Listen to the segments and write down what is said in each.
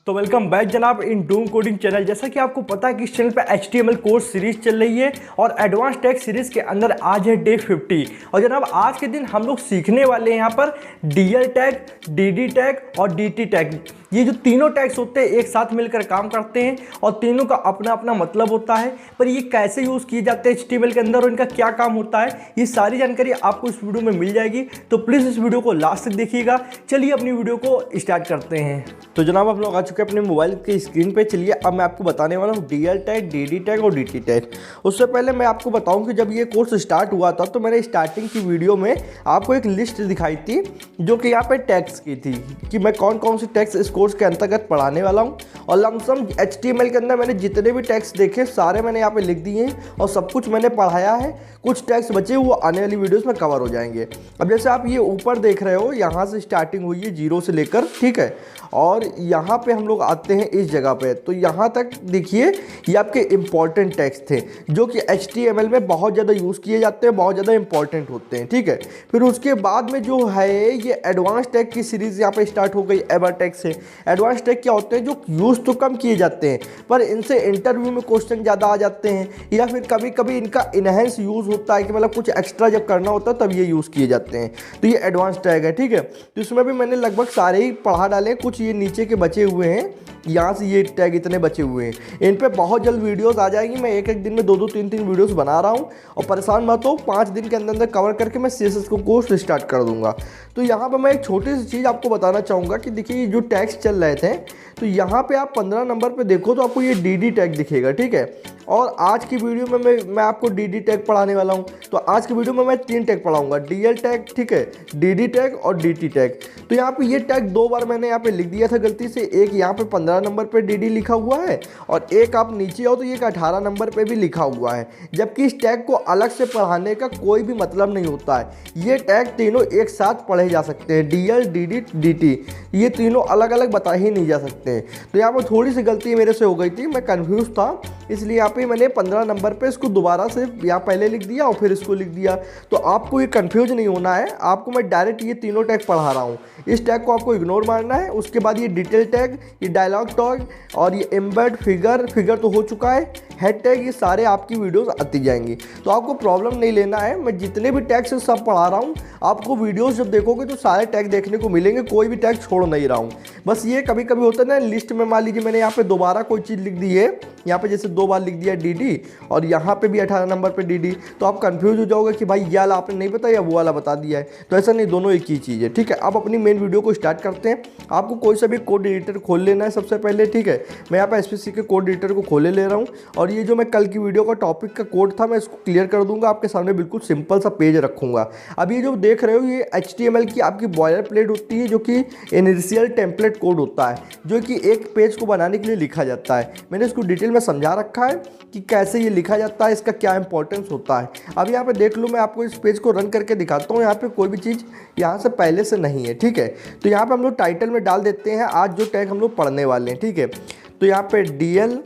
तो welcome back जनाब इन Doom coding channel. जैसा कि आपको पता है कि इस चैनल पे HTML कोर्स सीरीज चल रही है और एडवांस टैग सीरीज के अंदर आज है डे 50। और जनाब आज के दिन हम लोग सीखने वाले हैं यहाँ पर DL टैग, DD टैग और DT टैग। ये जो तीनों टैग्स होते हैं एक साथ मिलकर काम करते हैं और तीनों का अपना अपना मतलब होता है, पर ये कैसे यूज़ किए जाते हैं HTML के अंदर और इनका क्या काम होता है, ये सारी जानकारी आपको इस वीडियो में मिल जाएगी। तो प्लीज़ इस वीडियो को लास्ट तक देखिएगा। चलिए अपनी वीडियो को स्टार्ट करते हैं। तो जनाब आप लोग आ चुके हैं अपने मोबाइल की स्क्रीन पे। चलिए अब मैं आपको बताने वाला हूँ DL टैग, DD टैग और DT टैग। उससे पहले मैं आपको बताऊँ कि जब ये कोर्स स्टार्ट हुआ था तो मैंने स्टार्टिंग की वीडियो में आपको एक लिस्ट दिखाई थी जो कि यहाँ पे टैग्स की थी कि मैं कौन कौन से टैग्स इस कोर्स के अंतर्गत पढ़ाने वाला हूँ। और लमसम HTML के अंदर मैंने जितने भी टैग्स देखे सारे मैंने यहाँ पे लिख दिए हैं और सब कुछ मैंने पढ़ाया है। कुछ टैग्स बचे वो आने वाली वीडियोस में कवर हो जाएंगे। अब जैसे आप ये ऊपर देख रहे हो, यहाँ से स्टार्टिंग हुई है 0 से लेकर, ठीक है, और यहाँ पे हम लोग आते हैं इस जगह पे। तो यहाँ तक देखिए ये आपके इम्पॉर्टेंट टैग्स थे जो कि HTML में बहुत ज़्यादा यूज़ किए जाते हैं, बहुत ज़्यादा इंपॉर्टेंट होते हैं, ठीक है। फिर उसके बाद में जो है ये एडवांस टैग की सीरीज़ यहाँ पे स्टार्ट हो गई एवर टैग से। एडवांस टैग क्या होते हैं जो यूज़ तो कम किए जाते हैं पर इनसे इंटरव्यू में क्वेश्चन ज़्यादा आ जाते हैं, या फिर कभी कभी इनका इनहेंस यूज़ होता है कि मतलब कुछ एक्स्ट्रा जब करना होता है तब ये यूज़ किए जाते हैं। तो ये एडवांस टैग है, ठीक है। तो इसमें भी मैंने लगभग सारे ही पढ़ा डाले। कुछ ये नीचे के बचे हुए हैं, यहाँ से ये टैग इतने बचे हुए हैं। इन पे बहुत जल्द वीडियोस आ जाएगी। मैं एक एक दिन में 2-2 3-3 वीडियोस बना रहा हूँ और परेशान मत हो, 5 दिन के अंदर अंदर कवर करके मैं CSS को कोर्स स्टार्ट कर दूंगा। तो यहाँ पर मैं एक छोटी सी चीज़ आपको बताना चाहूँगा कि देखिए जो टैग्स चल रहे थे, तो यहाँ पे आप 15 नंबर पे देखो तो आपको ये DD टैग दिखेगा, ठीक है। और आज की वीडियो में मैं आपको DD टैग पढ़ाने वाला हूँ। तो आज की वीडियो में मैं 3 टैग पढ़ाऊंगा, DL टैग, ठीक है, DD टैग और DT टैग। तो यहाँ पे ये टैग 2 बार मैंने यहाँ पे लिख दिया था गलती से। एक यहाँ पे 15 नंबर पे DD लिखा हुआ है और एक आप नीचे आओ तो ये 18 नंबर पे भी लिखा हुआ है, जबकि इस टैग को अलग से पढ़ाने का कोई भी मतलब नहीं होता है। ये टैग तीनों एक साथ पढ़े जा सकते हैं, DL, DD, DT, ये तीनों अलग अलग बता ही नहीं जा सकते हैं। तो यहाँ पर थोड़ी सी गलती मेरे से हो गई थी, मैं कन्फ्यूज़ था, इसलिए यहाँ पे मैंने 15 नंबर पे इसको दोबारा से यहाँ पहले लिख दिया और फिर इसको लिख दिया। तो आपको ये कंफ्यूज नहीं होना है, आपको मैं डायरेक्ट ये तीनों टैग पढ़ा रहा हूँ। इस टैग को आपको इग्नोर मारना है। उसके बाद ये डिटेल टैग, ये डायलॉग टैग और ये एम्बेड फिगर तो हो चुका है, हेड टैग, ये सारे आपकी वीडियोस आती जाएंगी। तो आपको प्रॉब्लम नहीं लेना है। मैं जितने भी टैग्स सब पढ़ा रहा हूँ, आपको वीडियोस जब देखोगे तो सारे टैग देखने को मिलेंगे, कोई भी टैग छोड़ नहीं रहा हूँ। बस ये कभी कभी होता है ना, लिस्ट में मान लीजिए मैंने यहाँ पे दोबारा कोई चीज़ लिख दी है, यहाँ पे जैसे 2 बार लिख दिया DD और यहाँ पे भी 18 नंबर पे DD, तो आप कंफ्यूज हो जाओगे कि भाई ये वाला आपने नहीं बताया, वो वाला बता दिया है। तो ऐसा नहीं, दोनों एक ही चीज़ है, ठीक है। अब अपनी मेन वीडियो को स्टार्ट करते हैं। आपको कोई सा भी कोड एडिटर खोल लेना है सबसे पहले, ठीक है। मैं यहाँ पे SPC के कोड एडिटर को खोले ले रहा हूँ और ये जो मैं कल की वीडियो का टॉपिक का कोड था मैं इसको क्लियर कर दूंगा। आपके सामने बिल्कुल सिंपल सा पेज रखूंगा। अब ये जो देख रहे हो ये HTML की आपकी बॉयलर प्लेट होती है जो कि इनिशियल टेम्पलेट कोड होता है, जो कि एक पेज को बनाने के लिए लिखा जाता है। मैंने इसको डिटेल में समझा रखा है कि कैसे ये लिखा जाता है, इसका क्या इंपॉर्टेंस होता है। अब यहाँ पे देख लो, मैं आपको इस पेज को रन करके दिखाता हूँ। यहाँ पे कोई भी चीज़ यहाँ से पहले से नहीं है, ठीक है। तो यहाँ पे हम लोग टाइटल में डाल देते हैं आज जो टैग हम लोग पढ़ने वाले हैं, ठीक है। तो यहाँ पे DL,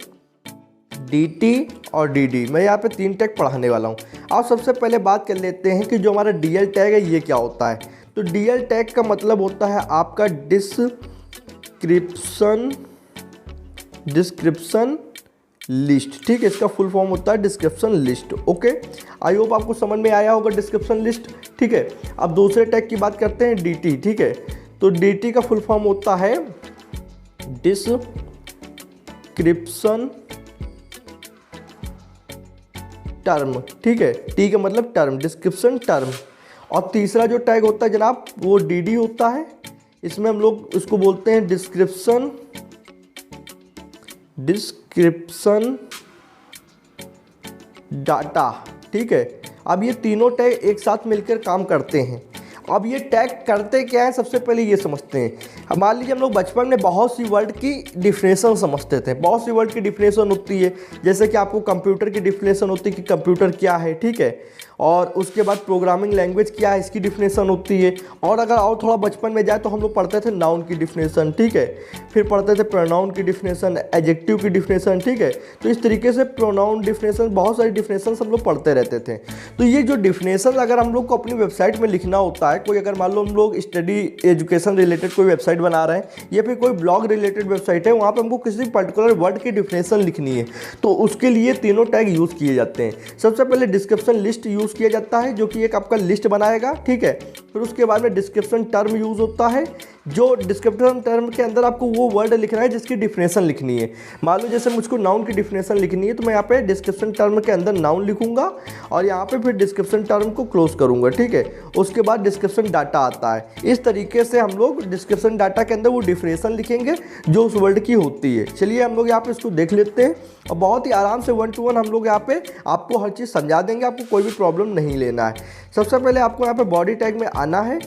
DT और DD, मैं यहाँ पे 3 टैग पढ़ाने वाला हूँ। अब सबसे पहले बात कर लेते हैं कि जो हमारा DL टैग है ये क्या होता है। तो DL टैग का मतलब होता है आपका डिस्क्रिप्शन लिस्ट, ठीक है। इसका फुल फॉर्म होता है description list, okay. I hope आपको समझ में आया होगा डिस्क्रिप्शन लिस्ट, ठीक है। अब दूसरे टैग की बात करते हैं DT, ठीक है। तो DT का फुल फॉर्म होता है डिस्क्रिप्शन टर्म, ठीक है। T का मतलब टर्म, डिस्क्रिप्शन टर्म। और तीसरा जो टैग होता है जनाब वो DD होता है। इसमें हम लोग उसको बोलते हैं डिस्क्रिप्शन डाटा, ठीक है। अब ये तीनों टैग एक साथ मिलकर काम करते हैं। अब ये टैग करते क्या है, सबसे पहले ये समझते हैं। मान लीजिए हम लोग बचपन में बहुत सी वर्ड की डिफिनेशन समझते थे। बहुत सी वर्ड की डिफिनेशन होती है, जैसे कि आपको कंप्यूटर की डिफिनेशन होती है कि कंप्यूटर क्या है, ठीक है। और उसके बाद प्रोग्रामिंग लैंग्वेज क्या है इसकी डिफिनेशन होती है। और अगर और थोड़ा बचपन में जाए तो हम लोग पढ़ते थे नाउन की डिफिनेशन, ठीक है, फिर पढ़ते थे प्रोनाउन की डिफिनेशन, एडजेक्टिव की डिफिनेशन, ठीक है। तो इस तरीके से प्रोनाउन डिफिनेशन, बहुत सारी डिफिनेशन हम लोग पढ़ते रहते थे। तो ये जो डिफिनेशन अगर हम लोग को अपनी वेबसाइट में लिखना होता है, कोई अगर मान लो हम लोग स्टडी एजुकेशन रिलेटेड कोई वेबसाइट बना रहे हैं या फिर कोई ब्लॉग रिलेटेड वेबसाइट है, वहाँ पर हमको किसी पर्टिकुलर वर्ड की डिफिनेशन लिखनी है, तो उसके लिए तीनों टैग यूज़ किए जाते हैं। सबसे पहले डिस्क्रिप्शन लिस्ट यूज़ किया जाता है, जो कि एक आपका लिस्ट बनाएगा, ठीक है। फिर उसके बाद में डिस्क्रिप्शन टर्म यूज़ होता है, जो डिस्क्रिप्शन टर्म के अंदर आपको वो वर्ड लिखना है जिसकी डिफिनेशन लिखनी है। मान लो जैसे मुझको नाउन की डिफिनेशन लिखनी है, तो मैं यहाँ पे डिस्क्रिप्शन टर्म के अंदर नाउन लिखूंगा और यहाँ पे फिर डिस्क्रिप्शन टर्म को क्लोज करूंगा, ठीक है। उसके बाद डिस्क्रिप्शन डाटा आता है। इस तरीके से हम लोग डिस्क्रिप्शन डाटा के अंदर वो डिफिनेशन लिखेंगे जो उस वर्ड की होती है। चलिए हम लोग यहाँ पे इसको देख लेते हैं और बहुत ही आराम से 1 to 1 हम लोग यहाँ पे आपको हर चीज़ समझा देंगे, आपको कोई भी प्रॉब्लम नहीं लेना है। सबसे पहले आपको यहाँ पे बॉडी टैग में आना है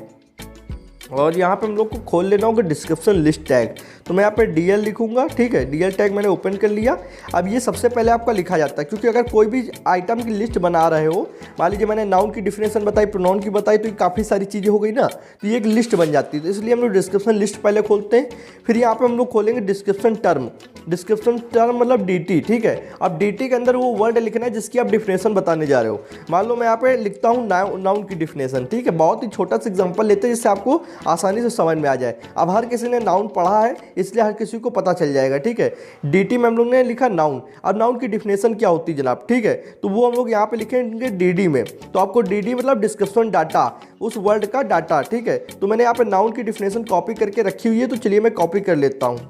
और यहाँ पे हम लोग को खोल लेना होगा डिस्क्रिप्शन लिस्ट टैग। तो मैं यहाँ पे DL लिखूंगा, ठीक है, DL टैग मैंने ओपन कर लिया। अब ये सबसे पहले आपका लिखा जाता है, क्योंकि अगर कोई भी आइटम की लिस्ट बना रहे हो, मान लीजिए मैंने नाउन की डिफिनेशन बताई, प्रोनाउन की बताई, तो ये काफ़ी सारी चीज़ें हो गई ना, तो ये एक लिस्ट बन जाती है। तो इसलिए हम लोग डिस्क्रिप्शन लिस्ट पहले खोलते हैं। फिर यहाँ पर हम लोग खोलेंगे डिस्क्रिप्शन टर्म। डिस्क्रिप्शन टर्म मतलब DT, ठीक है। अब DT के अंदर वो वर्ड लिखना है जिसकी आप डिफिनेशन बताने जा रहे हो। मान लो मैं यहाँ पे लिखता हूँ नाउन की डिफिनेशन, ठीक है। बहुत ही छोटा सा एग्जांपल लेते हैं जिससे आपको आसानी से समझ में आ जाए। अब हर किसी ने नाउन पढ़ा है इसलिए हर किसी को पता चल जाएगा, ठीक है। DT में हम लोग ने लिखा नाउन। अब नाउन की डिफिनेशन क्या होती है जनाब, ठीक है, तो वो हम लोग यहाँ पे लिखेंगे DD में। तो आपको DD मतलब डिस्क्रिप्शन डाटा, उस वर्ड का डाटा, ठीक है। तो मैंने यहाँ पे नाउन की डिफिनेशन कॉपी करके रखी हुई है, तो चलिए मैं कॉपी कर लेता हूँ।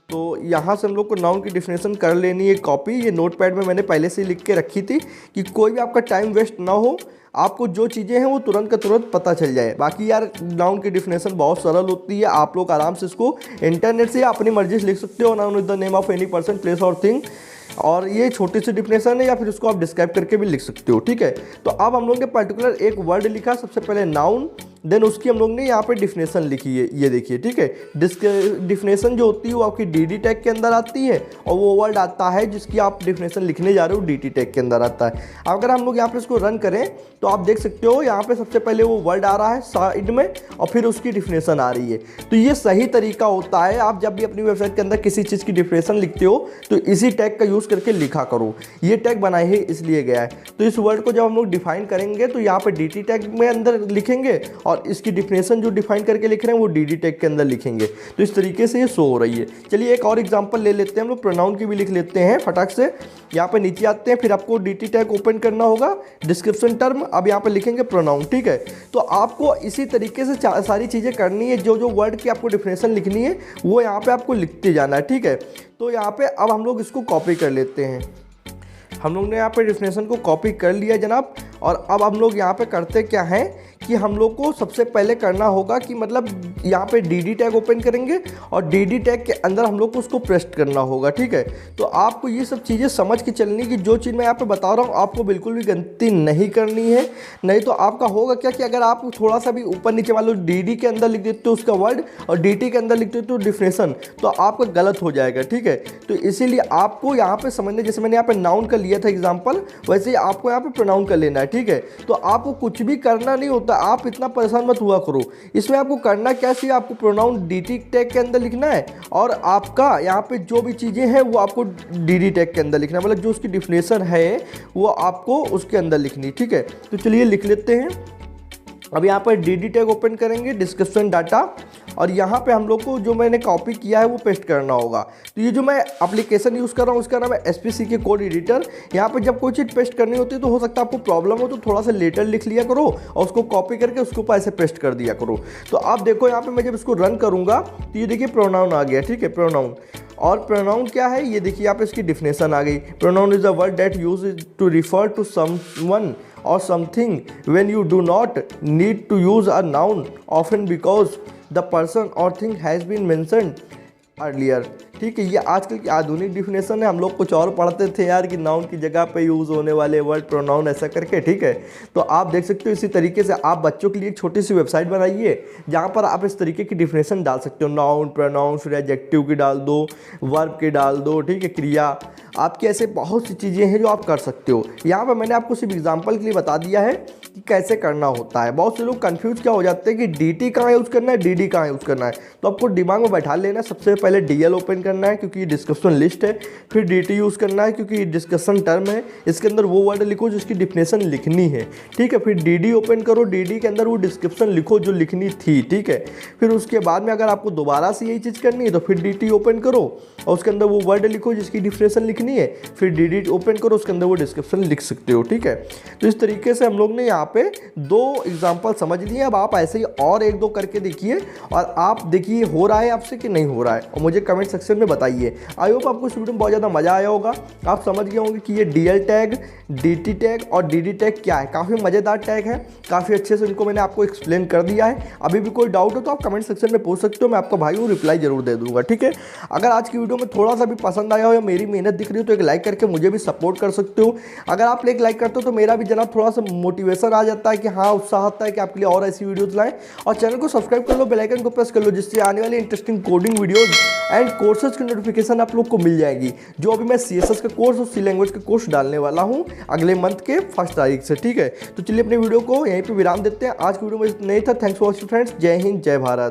तो यहाँ से हम लोग को नाउन की डिफिनेशन कर लेनी है कॉपी। ये नोटपैड में मैंने पहले से लिख के रखी थी कि कोई भी आपका टाइम वेस्ट ना हो, आपको जो चीज़ें हैं वो तुरंत का तुरंत पता चल जाए। बाकी यार नाउन की डिफिनेशन बहुत सरल होती है, आप लोग आराम से इसको इंटरनेट से अपनी मर्जी से लिख सकते हो। Noun is the name of any person, place और थिंग। और ये छोटी सी डिफिनेशन है या फिर इसको आप डिस्क्राइब करके भी लिख सकते हो, ठीक है। तो अब हम लोग ने पर्टिकुलर एक वर्ड लिखा, सबसे पहले नाउन, देन उसकी हम लोग ने यहाँ पे डिफिनेशन लिखी है, ये देखिए, ठीक है। डिफिनेशन जो होती है वो आपकी DD टैग के अंदर आती है और वो वर्ड आता है जिसकी आप डिफिनेशन लिखने जा रहे हो DT टैग के अंदर आता है। अगर हम लोग यहाँ पे इसको रन करें तो आप देख सकते हो यहाँ पे सबसे पहले वो वर्ड आ रहा है साइड में और फिर उसकी डिफिनेशन आ रही है। तो ये सही तरीका होता है, आप जब भी अपनी वेबसाइट के अंदर किसी चीज़ की डिफिनेशन लिखते हो तो इसी टैग का यूज़ करके लिखा करो। ये टैग बनाए ही इसलिए गया है। तो इस वर्ड को जब हम लोग डिफाइन करेंगे तो यहाँ पे DT टैग में अंदर लिखेंगे और इसकी डिफिनेशन जो डिफाइन करके लिख रहे हैं वो DD टैग के अंदर लिखेंगे। तो इस तरीके से ये शो हो रही है। चलिए एक और एग्जांपल ले लेते हैं, हम लोग प्रोनाउन की भी लिख लेते हैं फटाक से। यहाँ पे नीचे आते हैं, फिर आपको DT टैग ओपन करना होगा, डिस्क्रिप्शन टर्म, अब यहाँ पे लिखेंगे प्रोनाउन, ठीक है। तो आपको इसी तरीके से सारी चीज़ें करनी है, जो जो वर्ड की आपको डिफिनेशन लिखनी है वो यहाँ पे आपको लिखते जाना है, ठीक है। तो यहाँ पे अब हम लोग इसको कॉपी कर लेते हैं। हम लोग ने यहाँ पे डिफिनेशन को कॉपी कर लिया जनाब। और अब हम लोग यहाँ पे करते क्या हैं कि हम लोग को सबसे पहले करना होगा कि मतलब यहाँ पे DD टैग ओपन करेंगे और DD टैग के अंदर हम लोग को उसको पेस्ट करना होगा, ठीक है। तो आपको ये सब चीज़ें समझ के चलनी कि जो चीज़ मैं यहाँ पे बता रहा हूँ आपको बिल्कुल भी गलती नहीं करनी है, नहीं तो आपका होगा क्या कि अगर आप थोड़ा सा भी ऊपर नीचे मान लो DD के अंदर लिख देते हो उसका वर्ड और DT के अंदर लिख देते हो डिफिनेशन, तो आपका गलत हो जाएगा, ठीक है। तो इसीलिए आपको यहाँ पे समझना, जैसे मैंने यहाँ पे नाउन का लिया था एग्जाम्पल, वैसे ही आपको यहाँ पे प्रोनाउन कर लेना है, ठीक है। तो आपको कुछ भी करना नहीं होता, आप इतना परेशान मत हुआ करो। इसमें आपको करना क्या चाहिए, आपको प्रोनाउन DT टैग के अंदर लिखना है और आपका यहाँ पे जो भी चीज़ें हैं वो आपको DD टैग के अंदर लिखना है, मतलब जो उसकी डिफिनेशन है वो आपको उसके अंदर लिखनी, ठीक है। तो चलिए लिख लेते हैं। अब यहाँ पर DD टैग ओपन करेंगे, डिस्क्रिप्शन डाटा, और यहाँ पे हम लोग को जो मैंने कॉपी किया है वो पेस्ट करना होगा। तो ये जो मैं एप्लीकेशन यूज़ कर रहा हूँ उसका नाम है SPCK कोड एडिटर। यहाँ पे जब कोई चीज़ पेस्ट करनी होती है तो हो सकता है आपको प्रॉब्लम हो, तो थोड़ा सा लेटर लिख लिया करो और उसको कॉपी करके उसके ऊपर ऐसे पेस्ट कर दिया करो। तो आप देखो यहाँ पे मैं जब इसको रन करूँगा तो ये देखिए प्रोनाउन आ गया, ठीक है, प्रोनाउन। और प्रोनाउन क्या है ये देखिए यहाँ पे इसकी डिफिनेशन आ गई। Pronoun is a word that use to refer to someone or something when you do not need to use a noun often because the person or thing has been mentioned earlier. ठीक है, ये आजकल की आधुनिक definition है। हम लोग कुछ और पढ़ते थे यार कि नाउन की जगह पे यूज़ होने वाले वर्ड प्रोनाउन ऐसा करके। ठीक है, तो आप देख सकते हो इसी तरीके से आप बच्चों के लिए एक छोटी सी वेबसाइट बनाइए जहाँ पर आप इस तरीके की डिफिनेशन डाल सकते हो। नाउन, प्रोनाउन, फिर एडजेक्टिव की डाल दो, वर्ब की डाल दो। ठीक है, क्रिया, आपकी ऐसे बहुत सी चीज़ें हैं जो आप कर सकते हो। यहाँ पर मैंने आपको सिर्फ एग्जांपल के लिए बता दिया है कि कैसे करना होता है। बहुत से लोग कंफ्यूज क्या हो जाते हैं कि dt कहाँ यूज़ करना है, dd कहाँ यूज़ करना है। तो आपको दिमाग में बैठा लेना, सबसे पहले dl ओपन करना है क्योंकि ये डिस्क्रिप्शन लिस्ट है, फिर dt यूज़ करना है क्योंकि ये डिस्कशन टर्म है, इसके अंदर वो वर्ड लिखो जिसकी डिफिनेशन लिखनी है। ठीक है, फिर dd ओपन करो, dd के अंदर वो डिस्क्रिप्शन लिखो जो लिखनी थी। ठीक है, फिर उसके बाद में अगर आपको दोबारा से यही चीज़ करनी है तो फिर dt ओपन करो और उसके अंदर वो वर्ड लिखो जिसकी डिफिनेशन लिखनी है, फिर dd ओपन करो, उसके अंदर वो डिस्क्रिप्शन लिख सकते हो। ठीक है, तो इस तरीके से हम लोग ने यहाँ पे 2 एग्जाम्पल समझ लिए। अब आप ऐसे ही और 1-2 करके देखिए और आप देखिए हो रहा है आपसे कि नहीं हो रहा है, और मुझे कमेंट सेक्शन में बताइए। आई होप आपको इस वीडियो में बहुत ज़्यादा मज़ा आया होगा। आप समझ गए होंगे कि ये DL टैग, DT टैग और DD टैग क्या है। काफ़ी मज़ेदार टैग है, काफ़ी अच्छे से इनको मैंने आपको एक्सप्लेन कर दिया है। अभी भी कोई डाउट हो तो आप कमेंट सेक्शन में पूछ सकते हो, मैं आपको भाई वो रिप्लाई जरूर दे दूंगा। ठीक है, अगर आज की वीडियो में थोड़ा सा भी पसंद आया हो या मेरी मेहनत दिख रही हो तो एक लाइक करके मुझे भी सपोर्ट कर सकते हो। अगर आप एक लाइक करते हो तो मेरा भी जनाब थोड़ा सा मोटिवेशन आ जाता है कि हाँ, उत्साह आता है कि आपके लिए और ऐसी वीडियोस लाएं। और चैनल को सब्सक्राइब कर लो, बेल आइकन को प्रेस कर लो, जिससे आने वाली interesting coding videos and courses की नोटिफिकेशन आप लोग को मिल जाएगी। जो अभी मैं CSS का कोर्स और C लैंग्वेज का कोर्स डालने वाला हूँ अगले मंथ के 1 तारीख से। ठीक है, तो चलिए अपने वीडियो को यहीं पर विराम देते हैं। आज की वीडियो में नहीं था। Thanks for watching friends. जय हिंद, जय भारत।